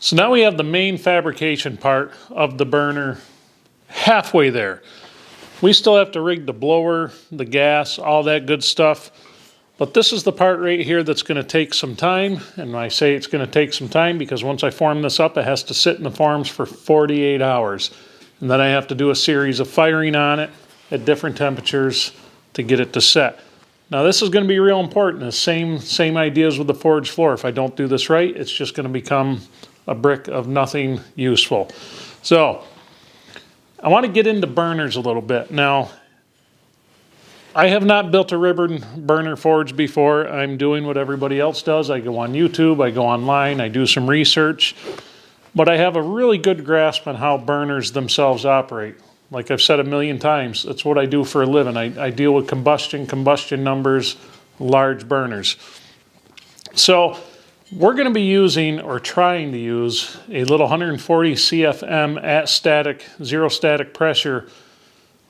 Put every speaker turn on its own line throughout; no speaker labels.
So now we have the main fabrication part of the burner halfway there. We still have to rig the blower, the gas, all that good stuff. But this is the part right here that's going to take some time. And I say it's going to take some time because once I form this up, it has to sit in the forms for 48 hours. And then I have to do a series of firing on it at different temperatures to get it to set. Now this is going to be real important. The same ideas with the forged floor. If I don't do this right, it's just going to become a brick of nothing useful. So I want to get into burners a little bit. Now, I have not built a ribbon burner forge before. I'm doing what everybody else does. I go on YouTube, I go online, I do some research. But I have a really good grasp on how burners themselves operate. Like I've said a million times, that's what I do for a living. I deal with combustion numbers, large burners. So we're going to be using, or trying to use, a little 140 CFM at static, zero static pressure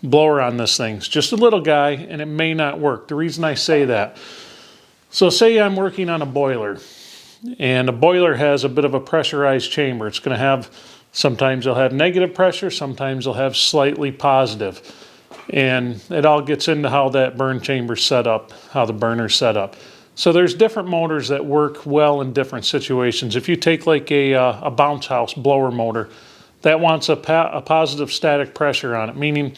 blower on this thing. It's just a little guy, and it may not work. The reason I say that, so say I'm working on a boiler, and a boiler has a bit of a pressurized chamber. It's going to have, sometimes it'll have negative pressure, sometimes it'll have slightly positive. And it all gets into how that burn chamber's set up, how the burner's set up. So there's different motors that work well in different situations. If you take like a bounce house blower motor, that wants a positive static pressure on it, meaning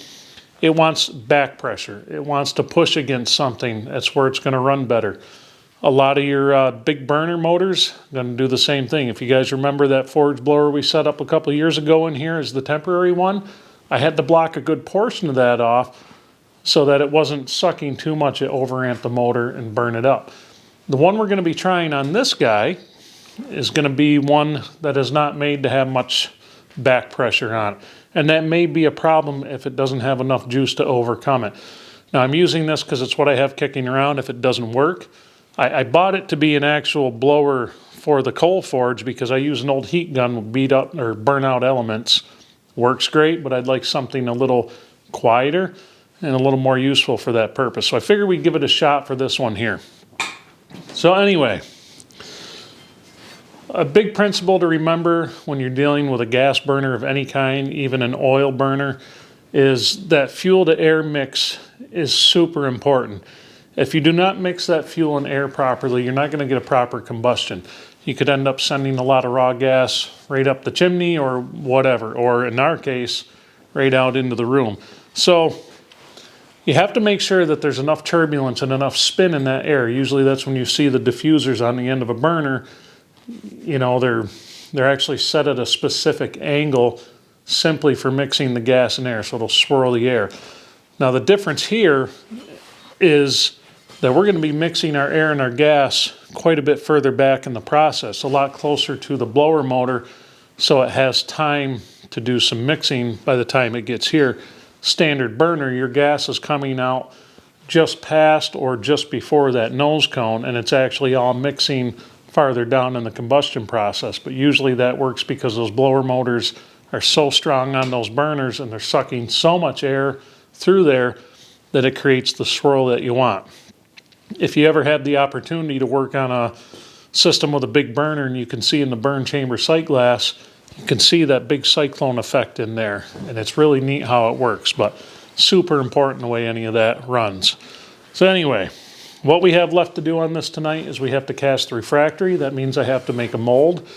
it wants back pressure. It wants to push against something. That's where it's going to run better. A lot of your big burner motors are going to do the same thing. If you guys remember that forge blower we set up a couple of years ago in here as the temporary one, I had to block a good portion of that off so that it wasn't sucking too much. It overamped the motor and burn it up. The one we're going to be trying on this guy is going to be one that is not made to have much back pressure on it. And that may be a problem if it doesn't have enough juice to overcome it. Now I'm using this because it's what I have kicking around if it doesn't work. I bought it to be an actual blower for the coal forge because I use an old heat gun with beat up or burn out elements. Works great, but I'd like something a little quieter and a little more useful for that purpose. So I figured we'd give it a shot for this one here. So anyway, a big principle to remember when you're dealing with a gas burner of any kind, even an oil burner, is that fuel to air mix is super important. If you do not mix that fuel and air properly, you're not going to get a proper combustion. You could end up sending a lot of raw gas right up the chimney or whatever, or in our case, right out into the room. So you have to make sure that there's enough turbulence and enough spin in that air. Usually that's when you see the diffusers on the end of a burner. You know, they're actually set at a specific angle simply for mixing the gas and air, so it'll swirl the air. Now the difference here is that we're going to be mixing our air and our gas quite a bit further back in the process, a lot closer to the blower motor, so it has time to do some mixing by the time it gets here. Standard burner, your gas is coming out just past or just before that nose cone, and it's actually all mixing farther down in the combustion process. But usually that works because those blower motors are so strong on those burners and they're sucking so much air through there that it creates the swirl that you want. If you ever had the opportunity to work on a system with a big burner, and you can see in the burn chamber sight glass, you can see that big cyclone effect in there, and it's really neat how it works, but super important the way any of that runs. So anyway, what we have left to do on this tonight is we have to cast the refractory. That means I have to make a mold,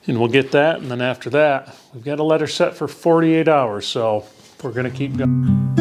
and we'll get that, and then after that, we've got to let her set for 48 hours, so we're going to keep going.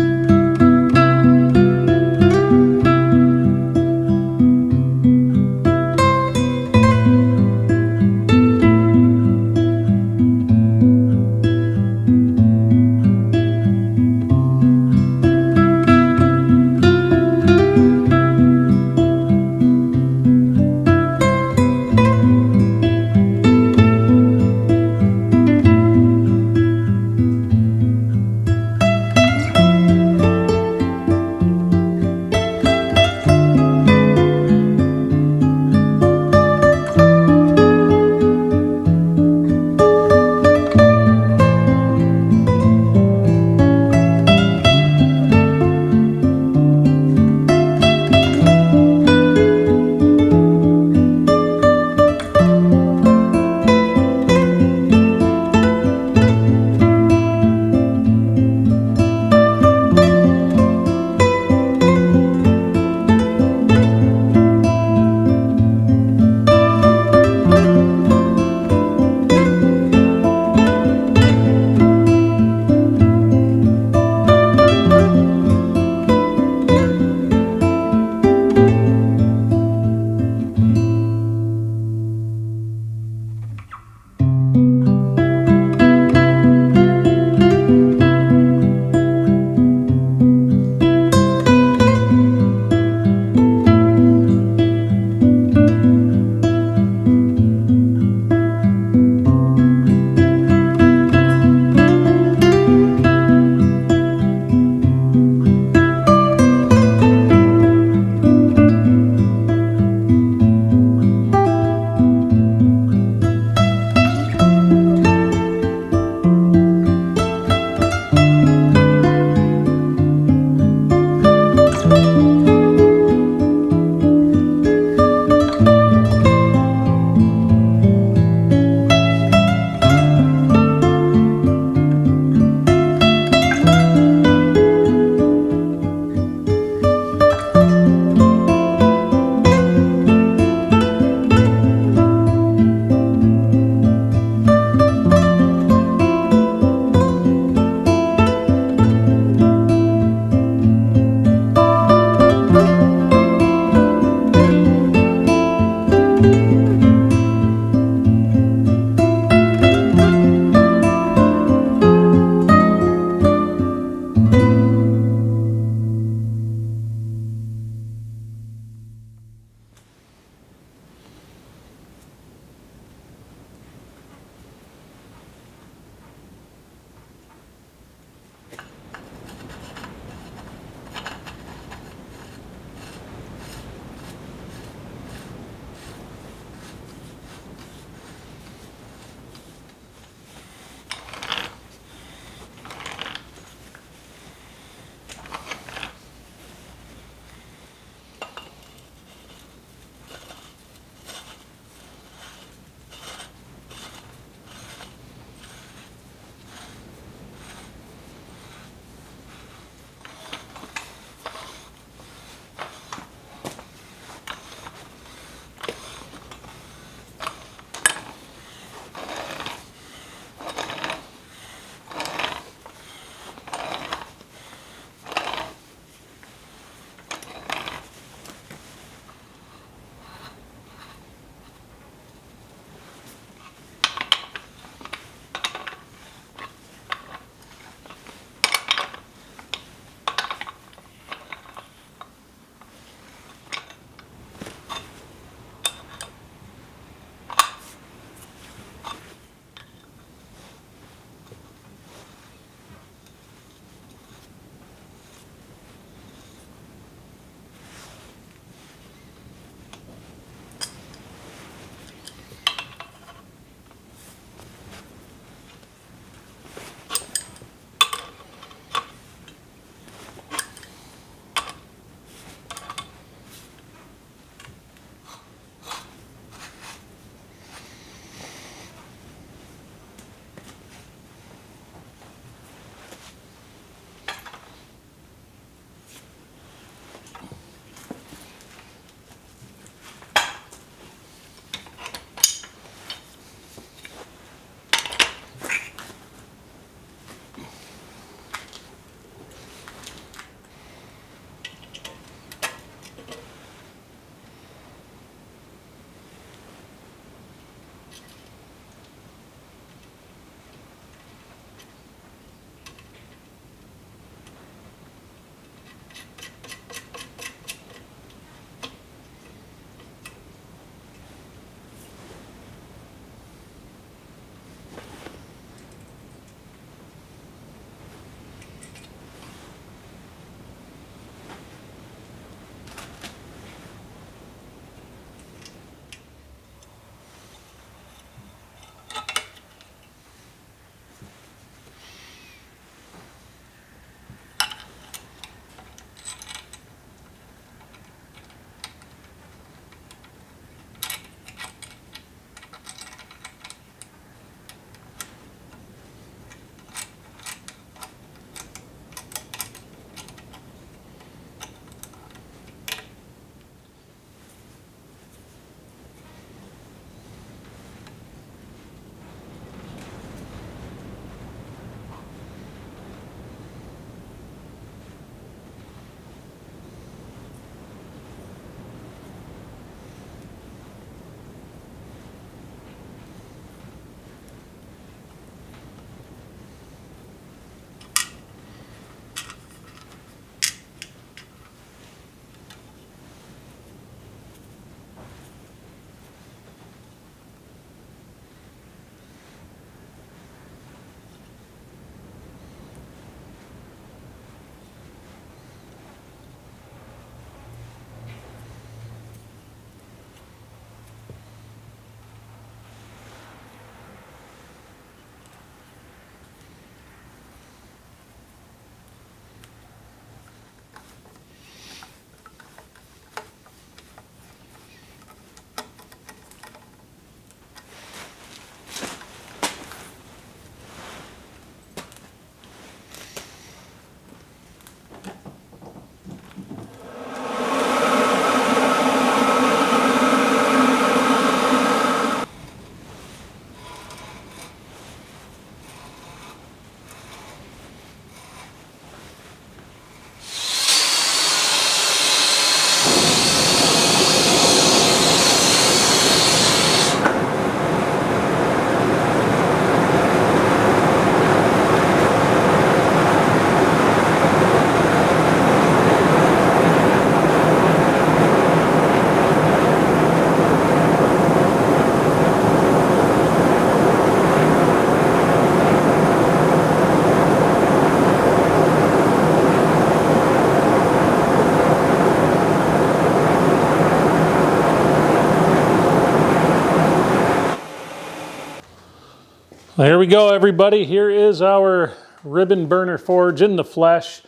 Well, here we go, everybody. Here is our ribbon burner forge in the flesh.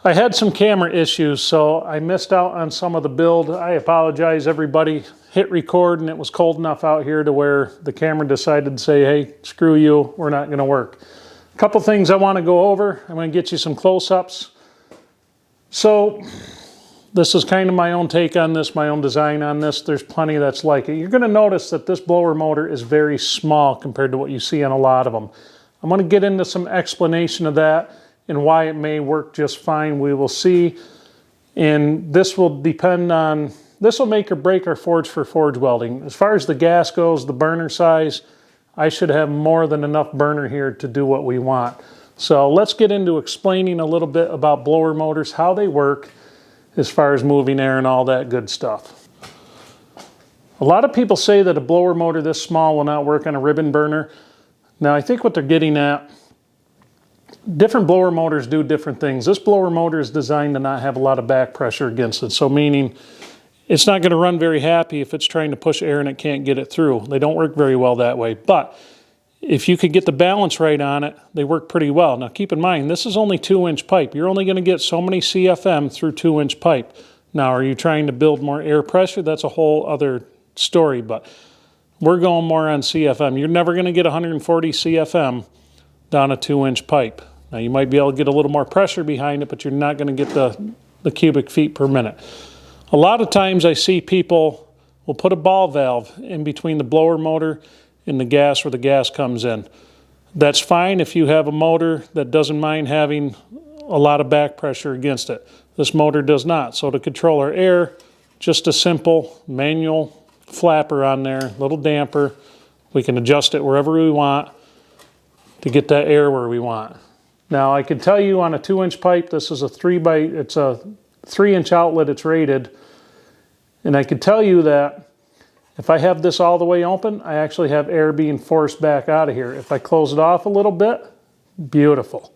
I had some camera issues, so I missed out on some of the build. I apologize, everybody. Hit record, and it was cold enough out here to where the camera decided to say, hey, screw you, we're not going to work. A couple things I want to go over. I'm going to get you some close-ups. So this is kind of my own take on this, my own design on this. There's plenty that's like it. You're going to notice that this blower motor is very small compared to what you see on a lot of them. I'm going to get into some explanation of that and why it may work just fine. We will see. And this will depend on, this will make or break our forge for forge welding. As far as the gas goes, the burner size, I should have more than enough burner here to do what we want. So let's get into explaining a little bit about blower motors, how they work, as far as moving air and all that good stuff. A lot of people say that a blower motor this small will not work on a ribbon burner. Now I think what they're getting at, different blower motors do different things. This blower motor is designed to not have a lot of back pressure against it. So meaning it's not going to run very happy if it's trying to push air and it can't get it through. They don't work very well that way. But if you could get the balance right on it, they work pretty well. Now keep in mind, this is only 2-inch pipe. You're only going to get so many CFM through 2-inch pipe. Now, are you trying to build more air pressure? That's a whole other story, but we're going more on CFM. You're never going to get 140 CFM down a 2-inch pipe. Now, you might be able to get a little more pressure behind it, but you're not going to get the cubic feet per minute. A lot of times I see people will put a ball valve in between the blower motor in the gas where the gas comes in. That's fine if you have a motor that doesn't mind having a lot of back pressure against it. This motor does not. So to control our air, just a simple manual flapper on there, little damper. We can adjust it wherever we want to get that air where we want. Now I can tell you on a 2-inch pipe, this is a 3-inch outlet, it's rated. And I can tell you that if I have this all the way open, I actually have air being forced back out of here. If I close it off a little bit, beautiful.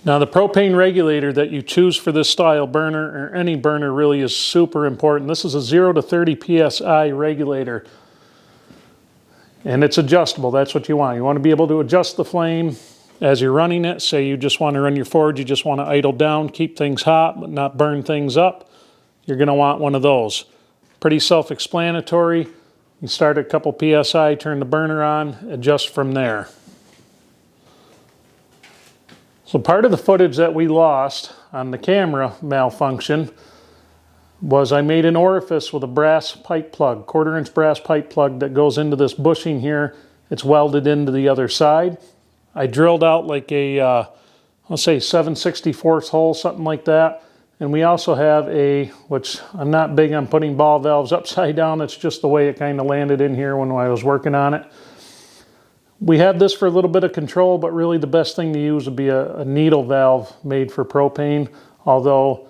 Now the propane regulator that you choose for this style burner, or any burner really, is super important. This is a 0 to 30 PSI regulator. And it's adjustable, that's what you want. You want to be able to adjust the flame as you're running it. Say you just want to run your forge, you just want to idle down, keep things hot, but not burn things up. You're going to want one of those. Pretty self-explanatory. You start at a couple PSI, turn the burner on, adjust from there. So part of the footage that we lost on the camera malfunction was I made an orifice with a brass pipe plug, 1/4-inch brass pipe plug that goes into this bushing here. It's welded into the other side. I drilled out like a, let's say 7/64 hole, something like that. And we also have a, which I'm not big on putting ball valves upside down, it's just the way it kind of landed in here when I was working on it. We have this for a little bit of control, but really the best thing to use would be a needle valve made for propane. Although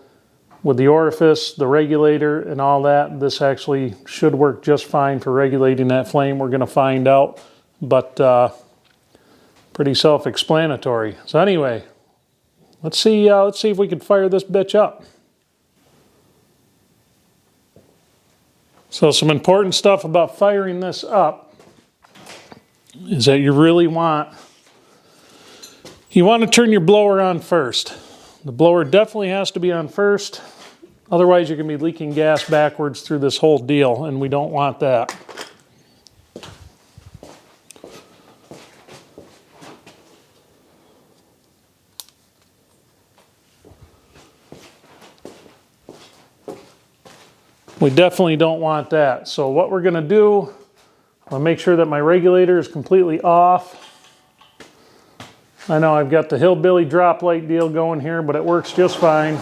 with the orifice, the regulator, and all that, this actually should work just fine for regulating that flame. We're going to find out, but pretty self-explanatory. So anyway, let's see if we can fire this bitch up. So some important stuff about firing this up is that you really want to turn your blower on first. The blower definitely has to be on first. Otherwise you're going to be leaking gas backwards through this whole deal, and we don't want that. We definitely don't want that. So what we're going to do, I'll make sure that my regulator is completely off. I know I've got the hillbilly drop light deal going here, but it works just fine.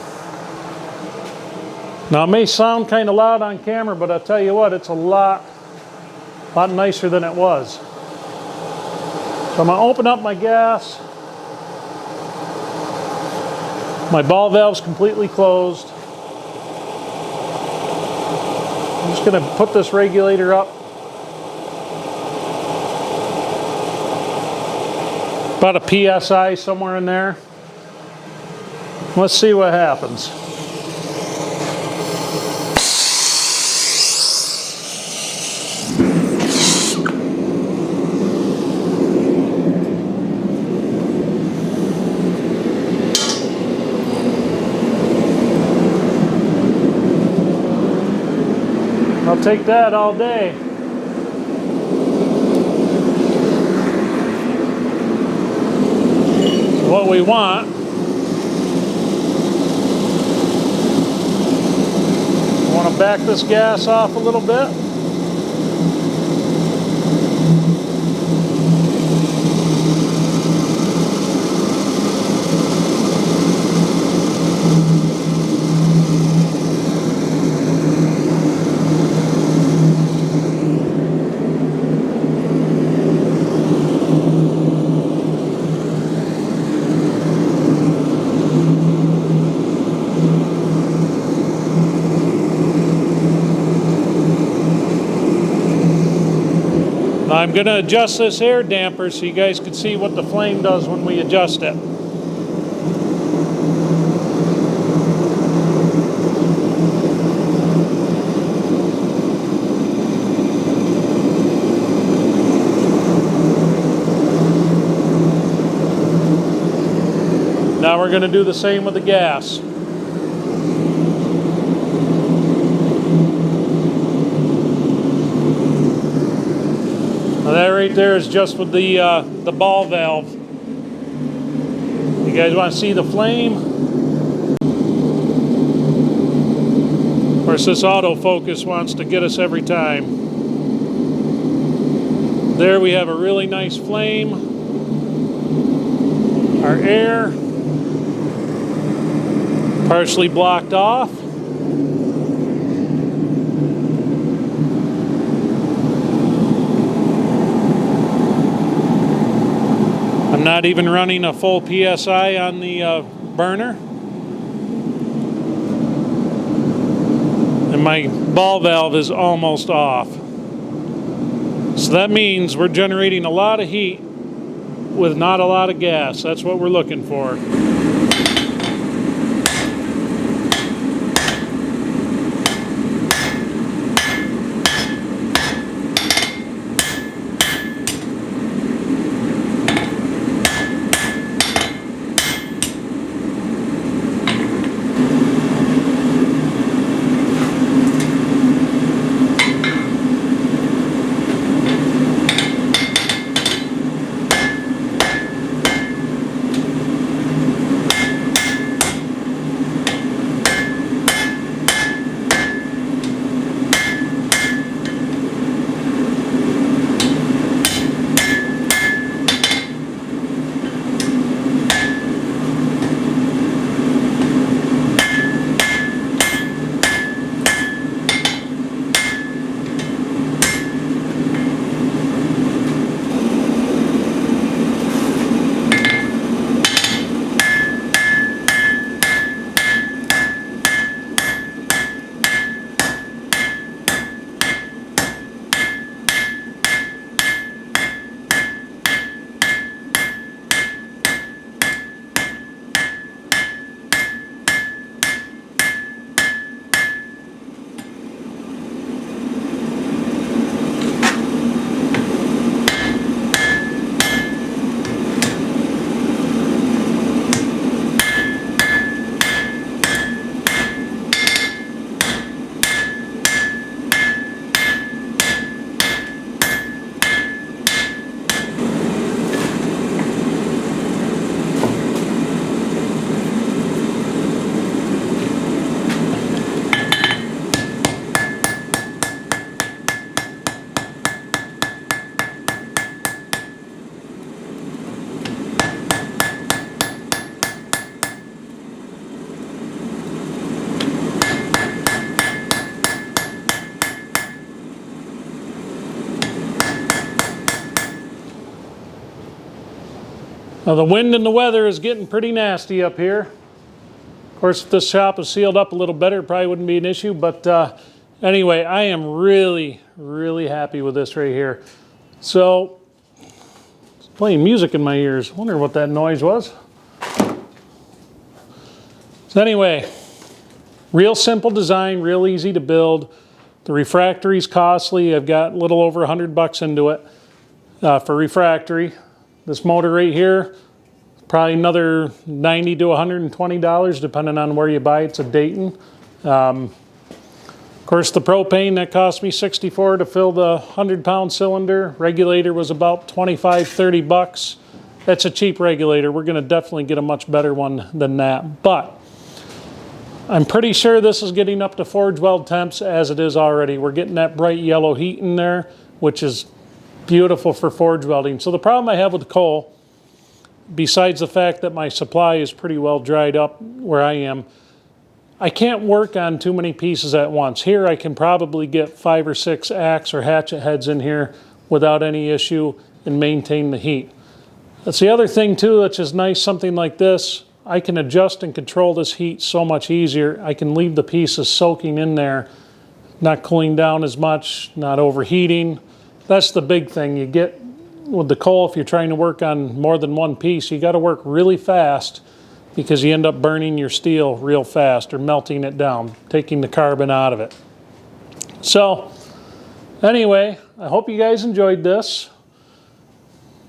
Now it may sound kind of loud on camera, but I'll tell you what, it's a lot nicer than it was. So I'm going to open up my gas. My ball valve's completely closed. I'm just going to put this regulator up about a PSI, somewhere in there. Let's see what happens. I'll take that all day. So what we want, I want to back this gas off a little bit. I'm going to adjust this air damper so you guys can see what the flame does when we adjust it. Now we're going to do the same with the gas. Now that right there is just with the ball valve. You guys want to see the flame? Of course, this autofocus wants to get us every time. There we have a really nice flame. Our air partially blocked off. I'm not even running a full PSI on the burner. And my ball valve is almost off. So that means we're generating a lot of heat with not a lot of gas. That's what we're looking for. Now the wind and the weather is getting pretty nasty up here. Of course, if this shop was sealed up a little better, it probably wouldn't be an issue. But anyway, I am really, really happy with this right here. So, it's playing music in my ears. I wonder what that noise was. So anyway, real simple design, real easy to build. The refractory is costly. I've got a little over $100 into it for refractory. This motor right here, probably another $90 to $120, depending on where you buy it. It's a Dayton. Of course, the propane, that cost me $64 to fill the 100-pound cylinder. Regulator was about $25–30. That's a cheap regulator. We're going to definitely get a much better one than that. But I'm pretty sure this is getting up to forge weld temps as it is already. We're getting that bright yellow heat in there, which is beautiful for forge welding. So the problem I have with the coal, besides the fact that my supply is pretty well dried up where I am, I can't work on too many pieces at once. Here I can probably get 5 or 6 axe or hatchet heads in here without any issue and maintain the heat. That's the other thing too, which is nice, something like this. I can adjust and control this heat so much easier. I can leave the pieces soaking in there, not cooling down as much, not overheating. That's the big thing you get with the coal. If you're trying to work on more than one piece, you got to work really fast because you end up burning your steel real fast or melting it down, taking the carbon out of it. So anyway, I hope you guys enjoyed this.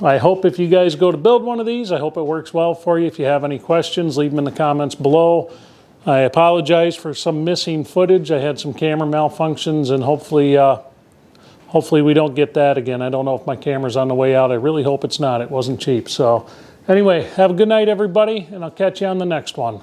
I hope if you guys go to build one of these, I hope it works well for you. If you have any questions, leave them in the comments below. I apologize for some missing footage. I had some camera malfunctions, and hopefully we don't get that again. I don't know if my camera's on the way out. I really hope it's not. It wasn't cheap. So anyway, have a good night, everybody, and I'll catch you on the next one.